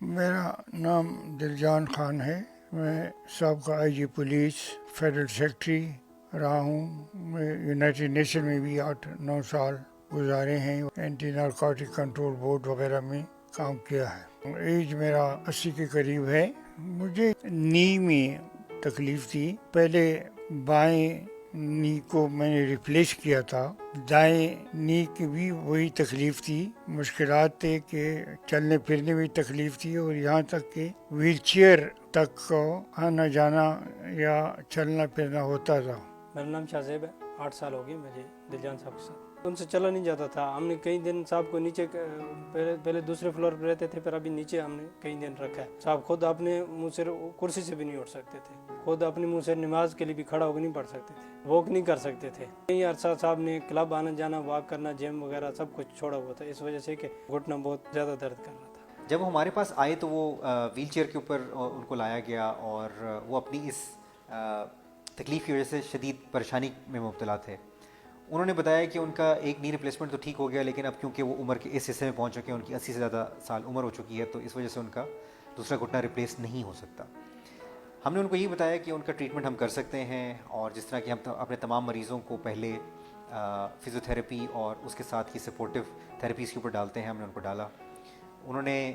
میرا نام دلجان خان ہے. میں سابقہ آئی جی پولیس فیڈرل سیکرٹری رہا ہوں. میں یونائٹڈ نیشن میں بھی 8-9 سال گزارے ہیں. اینٹی نارکوٹک کنٹرول بورڈ وغیرہ میں کام کیا ہے. ایج میرا 80 کے قریب ہے. مجھے نی میں تکلیف تھی. پہلے بائیں نی کو میں نے ریپلیس کیا تھا. دائیں نی کی بھی وہی تکلیف تھی. مشکلات تھے کہ چلنے پھرنے میں تکلیف تھی اور یہاں تک کہ ویل چیئر تک کو آنا جانا یا چلنا پھرنا ہوتا تھا. میرا نام شاہزیب ہے. 8 سال ہو گئے مجھے دلجان صاحب کے ساتھ. ان سے چلا نہیں جاتا تھا. ہم نے کئی دن صاحب کو نیچے پہلے دوسرے فلور پہ رہتے تھے، پھر ابھی نیچے ہم نے کئی دن رکھا ہے. صاحب خود اپنے منہ سے کرسی سے بھی نہیں اٹھ سکتے تھے. خود اپنے منہ سے نماز کے لیے بھی کھڑا ہو کے نہیں پڑھ سکتے تھے. واک نہیں کر سکتے تھے. کئی عرصہ صاحب نے کلب آنا جانا، واک کرنا، جیم وغیرہ سب کچھ چھوڑا ہوا تھا، اس وجہ سے کہ گھٹنا بہت زیادہ درد کر رہا تھا. جب وہ ہمارے پاس آئے تو وہ ویل چیئر کے اوپر ان کو لایا گیا اور وہ اپنی اس تکلیف کی وجہ سے شدید پریشانی میں مبتلا تھے. انہوں نے بتایا کہ ان کا ایک نی ریپلیسمنٹ تو ٹھیک ہو گیا، لیکن اب کیونکہ وہ عمر کے اس حصے میں پہنچ چکے ہیں، ان کی 80 سے زیادہ سال عمر ہو چکی ہے، تو اس وجہ سے ان کا دوسرا گھٹنا ریپلیس نہیں ہو سکتا. ہم نے ان کو یہ بتایا کہ ان کا ٹریٹمنٹ ہم کر سکتے ہیں، اور جس طرح کہ ہم اپنے تمام مریضوں کو پہلے فزیو تھراپی اور اس کے ساتھ ہی سپورٹیو تھراپیز کے اوپر ڈالتے ہیں، ہم نے ان کو ڈالا. انہوں نے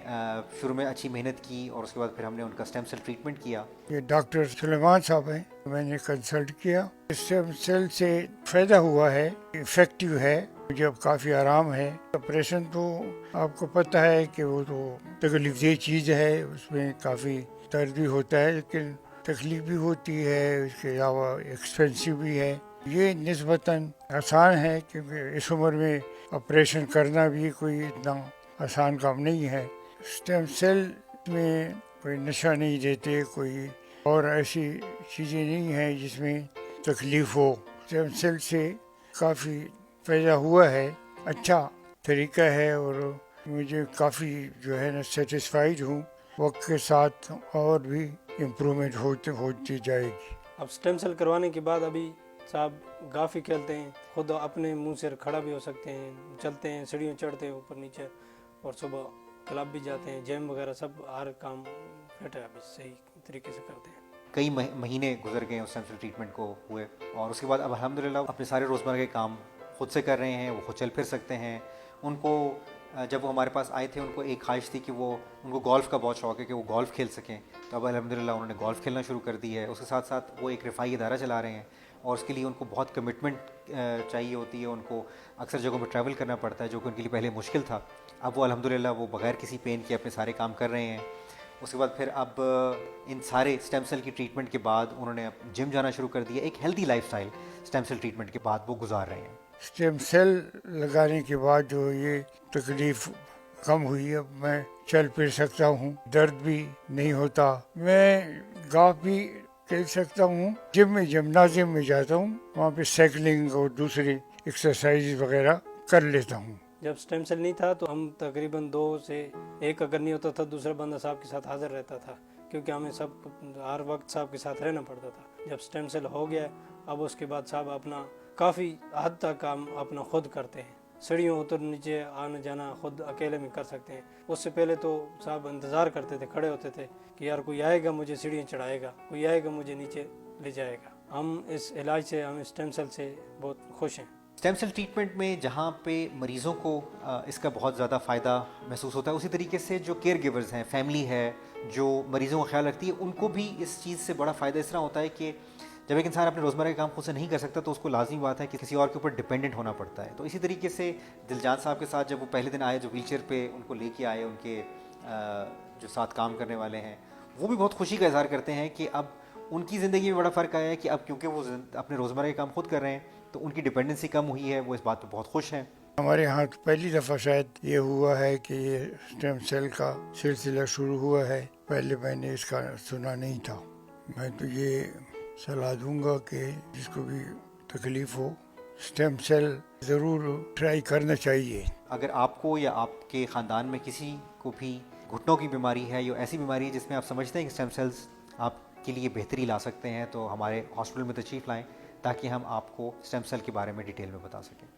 شروع میں اچھی محنت کی اور اس کے بعد پھر ہم نے ان کا اسٹیم سیل ٹریٹمنٹ کیا. یہ ڈاکٹر سلیمان صاحب ہیں، میں نے کنسلٹ کیا. اسٹیم سیل سے فائدہ ہوا ہے، افیکٹو ہے، مجھے اب کافی آرام ہے. آپریشن تو آپ کو پتہ ہے کہ وہ تو تکلیف دہ چیز ہے، اس میں کافی درد بھی ہوتا ہے، لیکن تکلیف بھی ہوتی ہے، اس کے علاوہ ایکسپینسو بھی ہے. یہ نسبتاً آسان ہے کیونکہ اس عمر میں آپریشن کرنا بھی کوئی اتنا آسان کام نہیں ہے. اسٹیم سیل میں کوئی نشہ نہیں دیتے، کوئی اور ایسی چیزیں نہیں ہیں جس میں تکلیف ہو. اسٹیم سیل سے کافی فائدہ ہوا ہے، اچھا طریقہ ہے، اور مجھے کافی جو ہے نا سیٹسفائیڈ ہوں. وقت کے ساتھ اور بھی امپرومنٹ ہوتی جائے گی. اب اسٹیم سیل کروانے کے بعد ابھی صاحب کافی کھیلتے ہیں، خود اپنے منہ سے کھڑا بھی ہو سکتے ہیں، چلتے ہیں، سیڑھیوں چڑھتے ہیں اوپر نیچے، اور صبح کلب بھی جاتے ہیں، جیم وغیرہ سب ہر کام فٹ ہے، ابھی صحیح طریقے سے کرتے ہیں. کئی مہینے گزر گئے اس اسٹیم سیل ٹریٹمنٹ کو ہوئے، اور اس کے بعد اب الحمدللہ اپنے سارے روزمرہ کے کام خود سے کر رہے ہیں. وہ خود چل پھر سکتے ہیں. ان کو جب وہ ہمارے پاس آئے تھے، ان کو ایک خواہش تھی کہ ان کو گولف کا بہت شوق ہے کہ وہ گولف کھیل سکیں. تو اب الحمدللہ انہوں نے گولف کھیلنا شروع کر دی ہے. اس کے ساتھ ساتھ وہ ایک رفاہی ادارہ چلا رہے ہیں، اور اس کے لیے ان کو بہت کمٹمنٹ چاہیے ہوتی ہے. ان کو اکثر جگہوں پہ ٹریول کرنا پڑتا ہے، جو کہ ان کے لیے پہلے مشکل تھا. اب وہ الحمدللہ وہ بغیر کسی پین کے اپنے سارے کام کر رہے ہیں. اس کے بعد پھر اب ان سارے اسٹیم سیل کی ٹریٹمنٹ کے بعد انہوں نے جم جانا شروع کر دیا. ایک healthy lifestyle stem cell treatment کے بعد وہ گزار رہے ہیں. اسٹیم سیل لگانے کے بعد جو یہ تکلیف کم ہوئی، اب میں چل پھر سکتا ہوں، درد بھی نہیں ہوتا. میں گاہ بھی کھیل سکتا ہوں. جم میں جمنازیم میں جاتا ہوں، وہاں پہ سائیکلنگ اور دوسری ایکسرسائز وغیرہ کر لیتا ہوں. جب اسٹیم سیل نہیں تھا تو ہم تقریباً 2 سے 1 اگر نہیں ہوتا تھا، دوسرا بندہ صاحب کے ساتھ حاضر رہتا تھا، کیونکہ ہمیں سب ہر وقت صاحب کے ساتھ رہنا پڑتا تھا. جب اسٹیم سیل ہو گیا اب اس کے بعد صاحب اپنا کافی حد تک کام اپنا خود کرتے ہیں. سیڑھیوں اتر نیچے آنا جانا خود اکیلے میں کر سکتے ہیں. اس سے پہلے تو صاحب انتظار کرتے تھے، کھڑے ہوتے تھے کہ یار کوئی آئے گا مجھے سیڑھیاں چڑھائے گا، کوئی آئے گا مجھے نیچے لے جائے گا. ہم اس علاج سے، ہم اسٹیم سیل سے بہت خوش ہیں. اسٹیم سیل ٹریٹمنٹ میں جہاں پہ مریضوں کو اس کا بہت زیادہ فائدہ محسوس ہوتا ہے، اسی طریقے سے جو کیئر گیورز ہیں، فیملی ہے جو مریضوں کا خیال رکھتی ہے، ان کو بھی اس چیز سے بڑا فائدہ اس طرح ہوتا ہے کہ جب ایک انسان اپنے روزمرہ کے کام خود سے نہیں کر سکتا تو اس کو لازمی بات ہے کہ کسی اور کے اوپر ڈپینڈنٹ ہونا پڑتا ہے. تو اسی طریقے سے دلجان صاحب کے ساتھ جب وہ پہلے دن آئے، جو ویل چیئر پہ ان کو لے کے آئے، ان کے جو ساتھ کام کرنے والے ہیں، وہ بھی بہت خوشی کا اظہار کرتے ہیں کہ اب ان کی زندگی میں بڑا فرق آیا ہے کہ اب کیونکہ وہ اپنے روزمرہ کے کام خود کر رہے ہیں تو ان کی ڈپینڈنسی کم ہوئی ہے. وہ اس بات پہ بہت خوش ہیں. ہمارے ہاں پہلی دفعہ شاید یہ ہوا ہے کہ یہ اسٹیم سیل کا سلسلہ شروع ہوا ہے. پہلے میں نے اس کا سنا نہیں تھا. میں تو یہ صلاح دوں گا کہ جس کو بھی تکلیف ہو، اسٹیم سیل ضرور ٹرائی کرنا چاہیے. اگر آپ کو یا آپ کے خاندان میں کسی کو بھی گھٹنوں کی بیماری ہے یا ایسی بیماری ہے جس میں آپ سمجھتے ہیں کہ اسٹیم سیلز آپ کے لیے بہتری لا سکتے ہیں، تو ہمارے ہاسپٹل میں تشریف لائیں تاکہ ہم آپ کو اسٹیم سیل کے بارے میں ڈیٹیل میں بتا سکیں.